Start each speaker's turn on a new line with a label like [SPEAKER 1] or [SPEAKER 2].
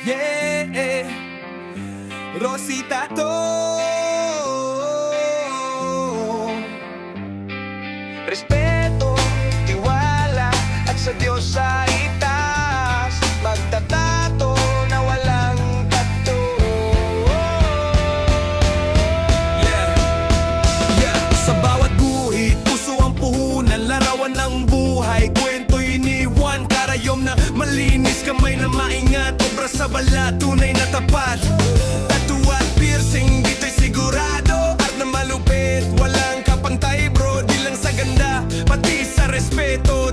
[SPEAKER 1] Yeah, Rosita to. Respeto, tiwala, at sa Diyos sa itaas. Magtatato na walang tato. Yeah, sa bawat guhit, puso ang puhunan, larawan ng buhay, kwento iniwan, karayom na malinis, kamay na maingat, obra sa balat, tunay na tapat. Tattoo at piercing, dito'y sigurado, art na malupit, walang kapantay bro, di lang sa ganda, pati sa respeto.